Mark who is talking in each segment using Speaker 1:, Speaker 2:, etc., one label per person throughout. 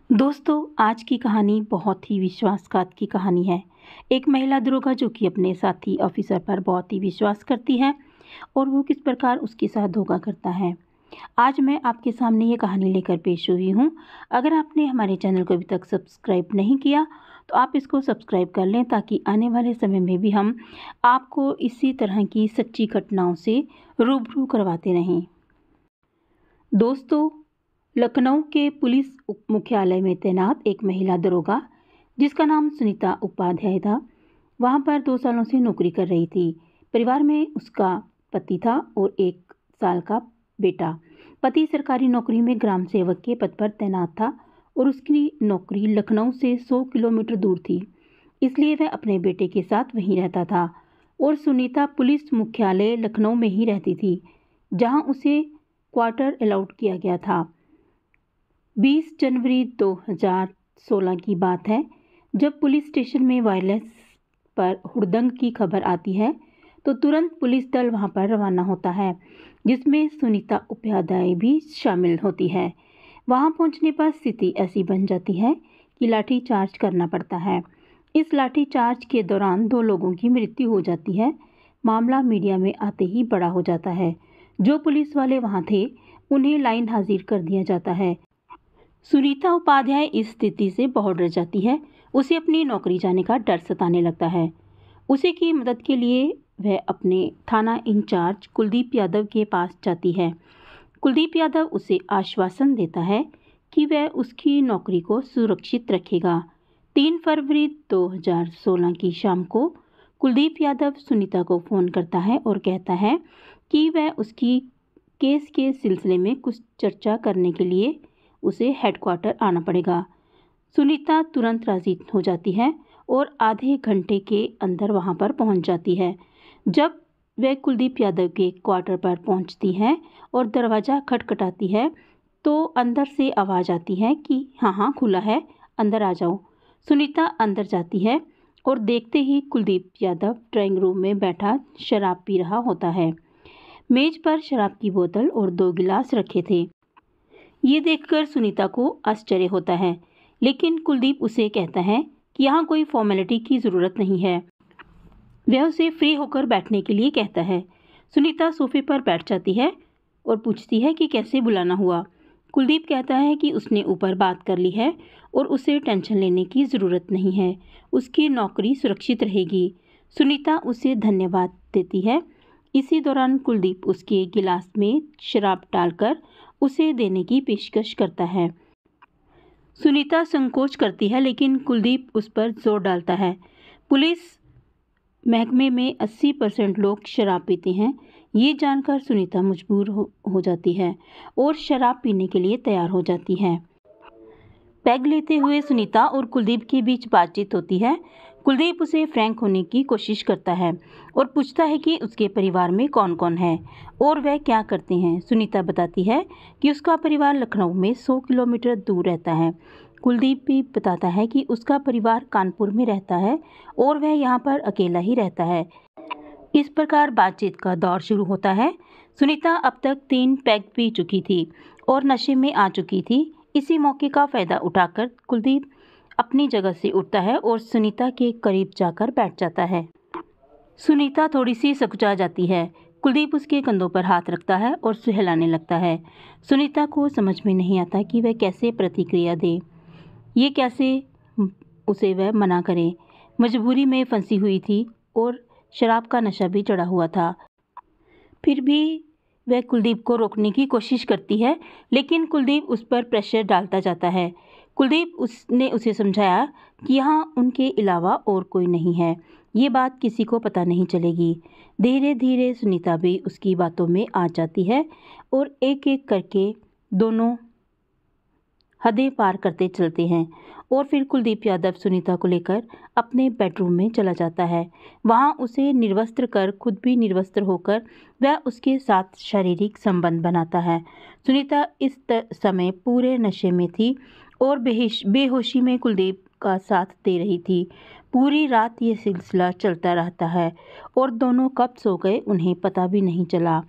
Speaker 1: दोस्तों, आज की कहानी बहुत ही विश्वासघात की कहानी है। एक महिला दरोगा जो कि अपने साथी ऑफिसर पर बहुत ही विश्वास करती है और वो किस प्रकार उसके साथ धोखा करता है। आज मैं आपके सामने ये कहानी लेकर पेश हुई हूँ। अगर आपने हमारे चैनल को अभी तक सब्सक्राइब नहीं किया तो आप इसको सब्सक्राइब कर लें ताकि आने वाले समय में भी हम आपको इसी तरह की सच्ची घटनाओं से रूबरू करवाते रहें। दोस्तों, लखनऊ के पुलिस उप मुख्यालय में तैनात एक महिला दरोगा जिसका नाम सुनीता उपाध्याय था, वहां पर 2 सालों से नौकरी कर रही थी। परिवार में उसका पति था और 1 साल का बेटा। पति सरकारी नौकरी में ग्राम सेवक के पद पर तैनात था और उसकी नौकरी लखनऊ से 100 किलोमीटर दूर थी, इसलिए वह अपने बेटे के साथ वहीं रहता था और सुनीता पुलिस मुख्यालय लखनऊ में ही रहती थी, जहां उसे क्वार्टर अलाउड किया गया था। 20 जनवरी 2016 की बात है, जब पुलिस स्टेशन में वायरलेस पर हुड़दंग की खबर आती है तो तुरंत पुलिस दल वहां पर रवाना होता है, जिसमें सुनीता उपाध्याय भी शामिल होती है। वहां पहुंचने पर स्थिति ऐसी बन जाती है कि लाठीचार्ज करना पड़ता है। इस लाठीचार्ज के दौरान 2 लोगों की मृत्यु हो जाती है। मामला मीडिया में आते ही बड़ा हो जाता है। जो पुलिस वाले वहां थे उन्हें लाइन हाजिर कर दिया जाता है। सुनीता उपाध्याय इस स्थिति से बहुत डर जाती है। उसे अपनी नौकरी जाने का डर सताने लगता है। उसे की मदद के लिए वह अपने थाना इंचार्ज कुलदीप यादव के पास जाती है। कुलदीप यादव उसे आश्वासन देता है कि वह उसकी नौकरी को सुरक्षित रखेगा। 3 फरवरी 2016 की शाम को कुलदीप यादव सुनीता को फ़ोन करता है और कहता है कि वह उसकी केस के सिलसिले में कुछ चर्चा करने के लिए उसे हेडक्वार्टर आना पड़ेगा। सुनीता तुरंत राजी हो जाती है और आधे घंटे के अंदर वहां पर पहुंच जाती है। जब वह कुलदीप यादव के क्वार्टर पर पहुंचती है और दरवाज़ा खटखटाती है तो अंदर से आवाज़ आती है कि हाँ खुला है, अंदर आ जाओ। सुनीता अंदर जाती है और देखते ही कुलदीप यादव ड्राइंग रूम में बैठा शराब पी रहा होता है। मेज पर शराब की बोतल और 2 गिलास रखे थे। ये देखकर सुनीता को आश्चर्य होता है, लेकिन कुलदीप उसे कहता है कि यहाँ कोई फॉर्मेलिटी की ज़रूरत नहीं है। वह उसे फ्री होकर बैठने के लिए कहता है। सुनीता सोफे पर बैठ जाती है और पूछती है कि कैसे बुलाना हुआ। कुलदीप कहता है कि उसने ऊपर बात कर ली है और उसे टेंशन लेने की ज़रूरत नहीं है, उसकी नौकरी सुरक्षित रहेगी। सुनीता उसे धन्यवाद देती है। इसी दौरान कुलदीप उसके गिलास में शराब डालकर उसे देने की पेशकश करता है। सुनीता संकोच करती है, लेकिन कुलदीप उस पर जोर डालता है। पुलिस महकमे में 80% लोग शराब पीते हैं। ये जानकर सुनीता मजबूर हो जाती है और शराब पीने के लिए तैयार हो जाती है। पैग लेते हुए सुनीता और कुलदीप के बीच बातचीत होती है। कुलदीप उसे फ्रैंक होने की कोशिश करता है और पूछता है कि उसके परिवार में कौन कौन है और वह क्या करते हैं। सुनीता बताती है कि उसका परिवार लखनऊ में 100 किलोमीटर दूर रहता है। कुलदीप भी बताता है कि उसका परिवार कानपुर में रहता है और वह यहाँ पर अकेला ही रहता है। इस प्रकार बातचीत का दौर शुरू होता है। सुनीता अब तक 3 पैग पी चुकी थी और नशे में आ चुकी थी। इसी मौके का फायदा उठाकर कुलदीप अपनी जगह से उठता है और सुनीता के करीब जाकर बैठ जाता है। सुनीता थोड़ी सी सकुचा जाती है। कुलदीप उसके कंधों पर हाथ रखता है और सुहलाने लगता है। सुनीता को समझ में नहीं आता कि वह कैसे प्रतिक्रिया दे, ये कैसे उसे वह मना करे। मजबूरी में फंसी हुई थी और शराब का नशा भी चढ़ा हुआ था। फिर भी वह कुलदीप को रोकने की कोशिश करती है, लेकिन कुलदीप उस पर प्रेशर डालता जाता है। कुलदीप उसने उसे समझाया कि यहाँ उनके अलावा और कोई नहीं है, ये बात किसी को पता नहीं चलेगी। धीरे धीरे सुनीता भी उसकी बातों में आ जाती है और एक एक करके दोनों हदें पार करते चलते हैं और फिर कुलदीप यादव सुनीता को लेकर अपने बेडरूम में चला जाता है। वहां उसे निर्वस्त्र कर खुद भी निर्वस्त्र होकर वह उसके साथ शारीरिक संबंध बनाता है। सुनीता इस समय पूरे नशे में थी और बेहोशी में कुलदीप का साथ दे रही थी। पूरी रात ये सिलसिला चलता रहता है और दोनों कब सो गए उन्हें पता भी नहीं चला।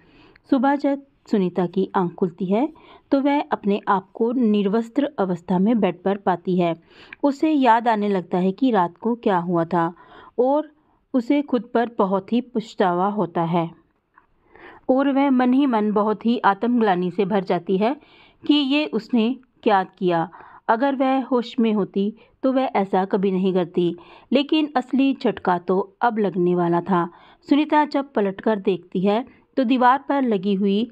Speaker 1: सुबह जब सुनीता की आंख खुलती है तो वह अपने आप को निर्वस्त्र अवस्था में बेड पर पाती है। उसे याद आने लगता है कि रात को क्या हुआ था और उसे खुद पर बहुत ही पछतावा होता है और वह मन ही मन बहुत ही आत्मग्लानि से भर जाती है कि ये उसने क्या किया। अगर वह होश में होती तो वह ऐसा कभी नहीं करती, लेकिन असली झटका तो अब लगने वाला था। सुनीता जब पलटकर देखती है तो दीवार पर लगी हुई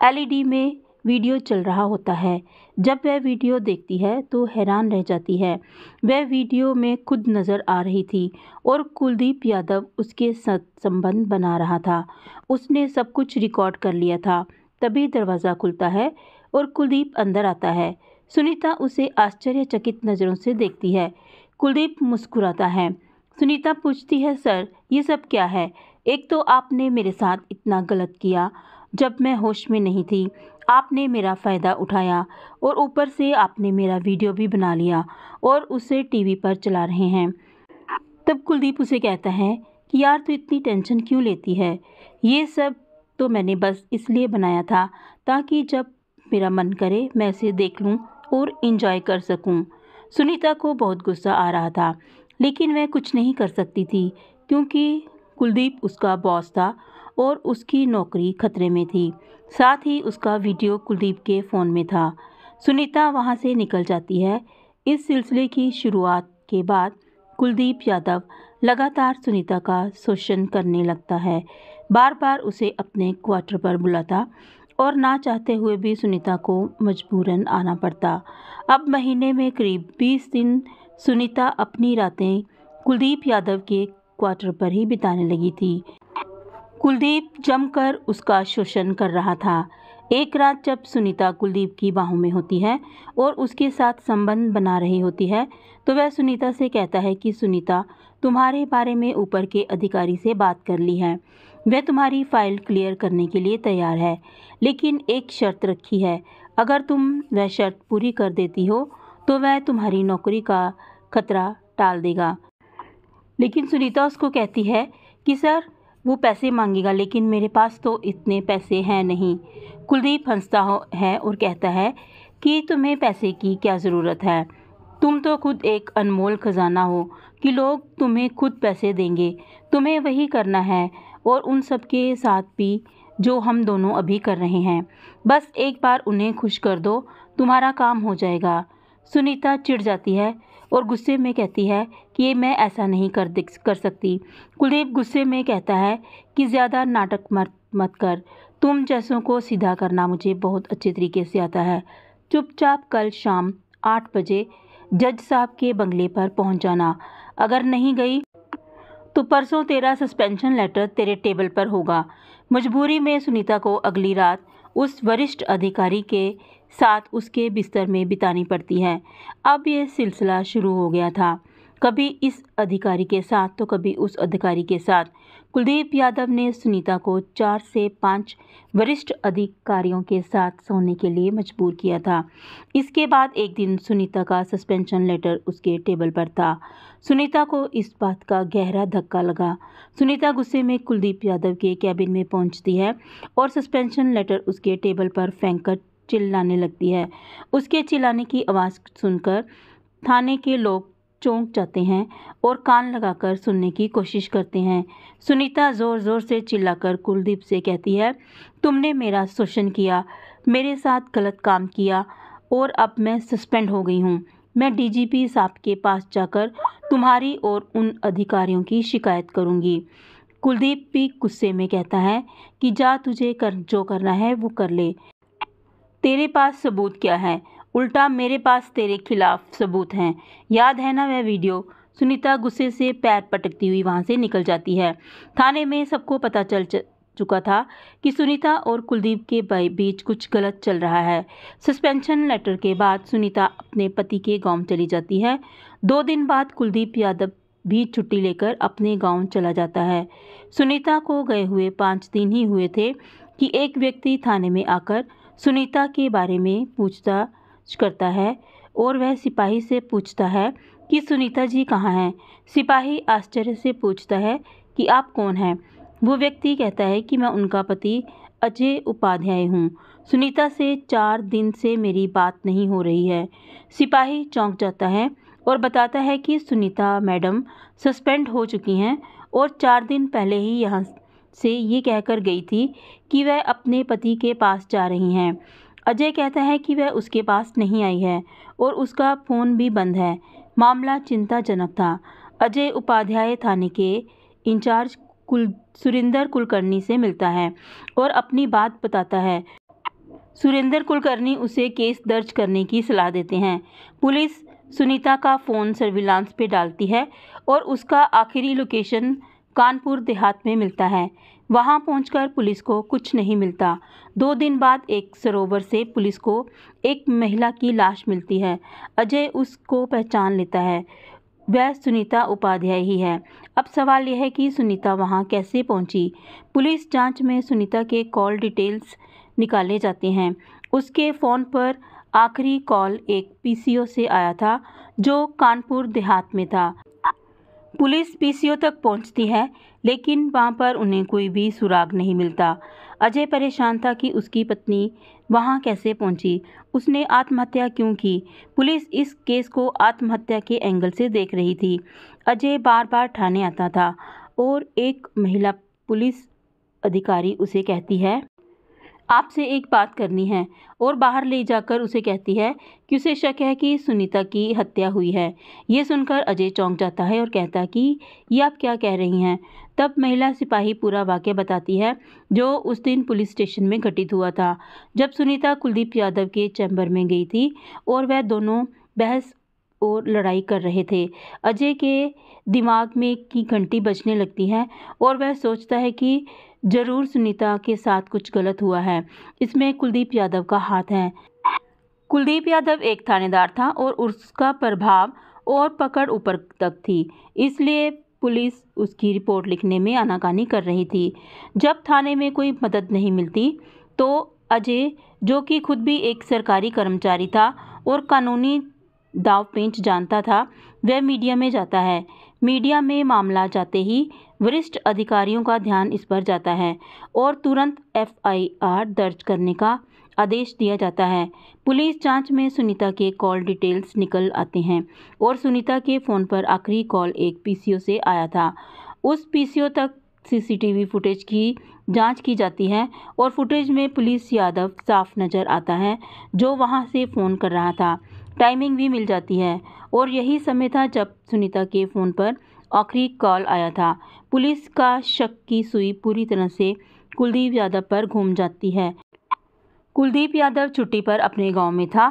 Speaker 1: एलईडी में वीडियो चल रहा होता है। जब वह वीडियो देखती है तो हैरान रह जाती है। वह वीडियो में खुद नज़र आ रही थी और कुलदीप यादव उसके साथ संबंध बना रहा था। उसने सब कुछ रिकॉर्ड कर लिया था। तभी दरवाज़ा खुलता है और कुलदीप अंदर आता है। सुनीता उसे आश्चर्यचकित नज़रों से देखती है। कुलदीप मुस्कुराता है। सुनीता पूछती है, सर ये सब क्या है? एक तो आपने मेरे साथ इतना गलत किया जब मैं होश में नहीं थी, आपने मेरा फ़ायदा उठाया और ऊपर से आपने मेरा वीडियो भी बना लिया और उसे टीवी पर चला रहे हैं। तब कुलदीप उसे कहता है कि यार तू इतनी टेंशन क्यों लेती है? ये सब तो मैंने बस इसलिए बनाया था ताकि जब मेरा मन करे मैं इसे देख लूं और एंजॉय कर सकूं। सुनीता को बहुत गुस्सा आ रहा था, लेकिन वह कुछ नहीं कर सकती थी क्योंकि कुलदीप उसका बॉस था और उसकी नौकरी खतरे में थी। साथ ही उसका वीडियो कुलदीप के फ़ोन में था। सुनीता वहां से निकल जाती है। इस सिलसिले की शुरुआत के बाद कुलदीप यादव लगातार सुनीता का शोषण करने लगता है। बार बार उसे अपने क्वार्टर पर बुलाता और ना चाहते हुए भी सुनीता को मजबूरन आना पड़ता। अब महीने में करीब 20 दिन सुनीता अपनी रातें कुलदीप यादव के क्वार्टर पर ही बिताने लगी थी। कुलदीप जमकर उसका शोषण कर रहा था। एक रात जब सुनीता कुलदीप की बाहों में होती है और उसके साथ संबंध बना रही होती है तो वह सुनीता से कहता है कि सुनीता, तुम्हारे बारे में ऊपर के अधिकारी से बात कर ली है। वह तुम्हारी फाइल क्लियर करने के लिए तैयार है, लेकिन एक शर्त रखी है। अगर तुम वह शर्त पूरी कर देती हो तो वह तुम्हारी नौकरी का खतरा टाल देगा। लेकिन सुनीता उसको कहती है कि सर वो पैसे मांगेगा, लेकिन मेरे पास तो इतने पैसे हैं नहीं। कुलदीप हंसता है और कहता है कि तुम्हें पैसे की क्या ज़रूरत है? तुम तो खुद एक अनमोल खजाना हो कि लोग तुम्हें खुद पैसे देंगे। तुम्हें वही करना है और उन सब के साथ भी जो हम दोनों अभी कर रहे हैं। बस एक बार उन्हें खुश कर दो, तुम्हारा काम हो जाएगा। सुनीता चिढ़ जाती है और गुस्से में कहती है कि मैं ऐसा नहीं कर सकती। कुलदीप गुस्से में कहता है कि ज़्यादा नाटक मत कर। तुम जैसों को सीधा करना मुझे बहुत अच्छे तरीके से आता है। चुपचाप कल शाम 8 बजे जज साहब के बंगले पर पहुंच जाना। अगर नहीं गई तो परसों तेरा सस्पेंशन लेटर तेरे टेबल पर होगा। मजबूरी में सुनीता को अगली रात उस वरिष्ठ अधिकारी के साथ उसके बिस्तर में बितानी पड़ती है। अब यह सिलसिला शुरू हो गया था, कभी इस अधिकारी के साथ तो कभी उस अधिकारी के साथ। कुलदीप यादव ने सुनीता को 4 से 5 वरिष्ठ अधिकारियों के साथ सोने के लिए मजबूर किया था। इसके बाद एक दिन सुनीता का सस्पेंशन लेटर उसके टेबल पर था। सुनीता को इस बात का गहरा धक्का लगा। सुनीता गुस्से में कुलदीप यादव के कैबिन में पहुंचती है और सस्पेंशन लेटर उसके टेबल पर फेंककर चिल्लाने लगती है। उसके चिल्लाने की आवाज़ सुनकर थाने के लोग चौंक जाते हैं और कान लगाकर सुनने की कोशिश करते हैं। सुनीता ज़ोर ज़ोर से चिल्लाकर कुलदीप से कहती है, तुमने मेरा शोषण किया, मेरे साथ गलत काम किया और अब मैं सस्पेंड हो गई हूँ। मैं डीजीपी साहब के पास जाकर तुम्हारी और उन अधिकारियों की शिकायत करूँगी। कुलदीप भी गुस्से में कहता है कि जा, तुझे जो करना है वो कर ले। तेरे पास सबूत क्या है? उल्टा मेरे पास तेरे खिलाफ सबूत हैं। याद है ना वह वीडियो? सुनीता गुस्से से पैर पटकती हुई वहां से निकल जाती है। थाने में सबको पता चल चुका था कि सुनीता और कुलदीप के बीच कुछ गलत चल रहा है। सस्पेंशन लेटर के बाद सुनीता अपने पति के गांव चली जाती है। 2 दिन बाद कुलदीप यादव भी छुट्टी लेकर अपने गांव चला जाता है। सुनीता को गए हुए 5 दिन ही हुए थे कि एक व्यक्ति थाने में आकर सुनीता के बारे में पूछताछ करता है और वह सिपाही से पूछता है कि सुनीता जी कहाँ हैं। सिपाही आश्चर्य से पूछता है कि आप कौन हैं? वो व्यक्ति कहता है कि मैं उनका पति अजय उपाध्याय हूँ। सुनीता से 4 दिन से मेरी बात नहीं हो रही है। सिपाही चौंक जाता है और बताता है कि सुनीता मैडम सस्पेंड हो चुकी हैं और 4 दिन पहले ही यहाँ से ये कहकर गई थी कि वह अपने पति के पास जा रही हैं। अजय कहता है कि वह उसके पास नहीं आई है और उसका फ़ोन भी बंद है। मामला चिंताजनक था। अजय उपाध्याय थाने के इंचार्ज सुरेंद्र कुलकर्णी से मिलता है और अपनी बात बताता है। सुरेंद्र कुलकर्णी उसे केस दर्ज करने की सलाह देते हैं। पुलिस सुनीता का फ़ोन सर्विलांस पे डालती है और उसका आखिरी लोकेशन कानपुर देहात में मिलता है। वहां पहुंचकर पुलिस को कुछ नहीं मिलता। 2 दिन बाद एक सरोवर से पुलिस को एक महिला की लाश मिलती है। अजय उसको पहचान लेता है, वह सुनीता उपाध्याय ही है। अब सवाल यह है कि सुनीता वहां कैसे पहुंची। पुलिस जांच में सुनीता के कॉल डिटेल्स निकाले जाते हैं। उसके फ़ोन पर आखिरी कॉल एक पीसीओ से आया था जो कानपुर देहात में था। पुलिस पीसीओ तक पहुंचती है लेकिन वहां पर उन्हें कोई भी सुराग नहीं मिलता। अजय परेशान था कि उसकी पत्नी वहां कैसे पहुंची, उसने आत्महत्या क्यों की। पुलिस इस केस को आत्महत्या के एंगल से देख रही थी। अजय बार बार थाने आता था और एक महिला पुलिस अधिकारी उसे कहती है, आपसे एक बात करनी है, और बाहर ले जाकर उसे कहती है कि उसे शक है कि सुनीता की हत्या हुई है। ये सुनकर अजय चौंक जाता है और कहता है कि ये आप क्या कह रही हैं। तब महिला सिपाही पूरा वाक़या बताती है जो उस दिन पुलिस स्टेशन में घटित हुआ था, जब सुनीता कुलदीप यादव के चैम्बर में गई थी और वह दोनों बहस और लड़ाई कर रहे थे। अजय के दिमाग में की घंटी बजने लगती है और वह सोचता है कि जरूर सुनीता के साथ कुछ गलत हुआ है, इसमें कुलदीप यादव का हाथ है। कुलदीप यादव एक थानेदार था और उसका प्रभाव और पकड़ ऊपर तक थी, इसलिए पुलिस उसकी रिपोर्ट लिखने में आनाकानी कर रही थी। जब थाने में कोई मदद नहीं मिलती तो अजय, जो कि खुद भी एक सरकारी कर्मचारी था और कानूनी दांव पेंच जानता था, वह मीडिया में जाता है। मीडिया में मामला जाते ही वरिष्ठ अधिकारियों का ध्यान इस पर जाता है और तुरंत एफआईआर दर्ज करने का आदेश दिया जाता है। पुलिस जांच में सुनीता के कॉल डिटेल्स निकल आते हैं और सुनीता के फ़ोन पर आखिरी कॉल एक पीसीओ से आया था। उस पीसीओ तक सीसीटीवी फुटेज की जांच की जाती है और फुटेज में पुलिस यादव साफ नज़र आता है जो वहां से फ़ोन कर रहा था। टाइमिंग भी मिल जाती है और यही समय था जब सुनीता के फ़ोन पर आखिरी कॉल आया था। पुलिस का शक की सुई पूरी तरह से कुलदीप यादव पर घूम जाती है। कुलदीप यादव छुट्टी पर अपने गांव में था।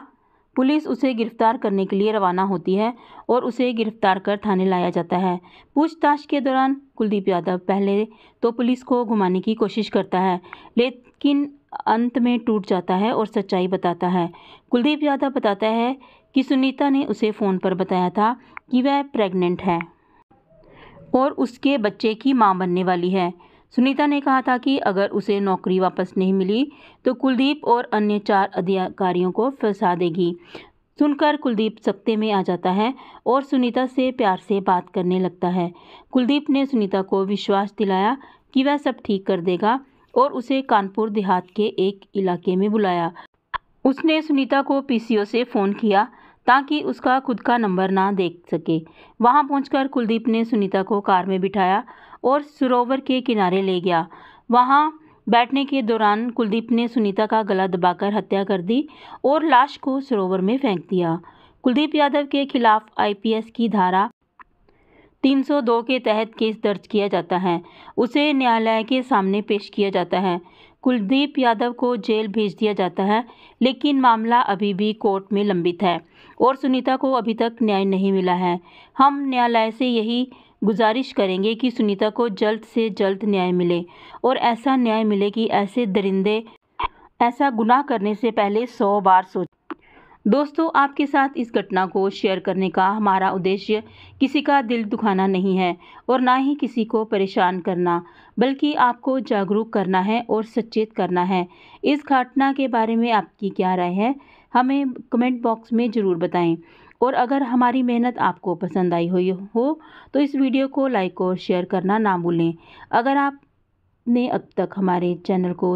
Speaker 1: पुलिस उसे गिरफ्तार करने के लिए रवाना होती है और उसे गिरफ्तार कर थाने लाया जाता है। पूछताछ के दौरान कुलदीप यादव पहले तो पुलिस को घुमाने की कोशिश करता है, लेकिन अंत में टूट जाता है और सच्चाई बताता है। कुलदीप यादव बताता है कि सुनीता ने उसे फ़ोन पर बताया था कि वह प्रेग्नेंट है और उसके बच्चे की मां बनने वाली है। सुनीता ने कहा था कि अगर उसे नौकरी वापस नहीं मिली तो कुलदीप और अन्य 4 अधिकारियों को फंसा देगी। सुनकर कुलदीप सख्ते में आ जाता है और सुनीता से प्यार से बात करने लगता है। कुलदीप ने सुनीता को विश्वास दिलाया कि वह सब ठीक कर देगा और उसे कानपुर देहात के एक इलाके में बुलाया। उसने सुनीता को पीसीओ से फ़ोन किया ताकि उसका खुद का नंबर ना देख सके। वहां पहुंचकर कुलदीप ने सुनीता को कार में बिठाया और सरोवर के किनारे ले गया। वहां बैठने के दौरान कुलदीप ने सुनीता का गला दबाकर हत्या कर दी और लाश को सरोवर में फेंक दिया। कुलदीप यादव के खिलाफ आईपीसी की धारा 302 के तहत केस दर्ज किया जाता है। उसे न्यायालय के सामने पेश किया जाता है। कुलदीप यादव को जेल भेज दिया जाता है, लेकिन मामला अभी भी कोर्ट में लंबित है और सुनीता को अभी तक न्याय नहीं मिला है। हम न्यायालय से यही गुजारिश करेंगे कि सुनीता को जल्द से जल्द न्याय मिले और ऐसा न्याय मिले कि ऐसे दरिंदे ऐसा गुनाह करने से पहले 100 बार सोचें। दोस्तों, आपके साथ इस घटना को शेयर करने का हमारा उद्देश्य किसी का दिल दुखाना नहीं है और ना ही किसी को परेशान करना, बल्कि आपको जागरूक करना है और सचेत करना है। इस घटना के बारे में आपकी क्या राय है, हमें कमेंट बॉक्स में ज़रूर बताएं। और अगर हमारी मेहनत आपको पसंद आई हुई हो तो इस वीडियो को लाइक और शेयर करना ना भूलें। अगर आप आपने अब तक हमारे चैनल को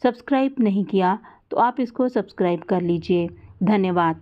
Speaker 1: सब्सक्राइब नहीं किया तो आप इसको सब्सक्राइब कर लीजिए। धन्यवाद।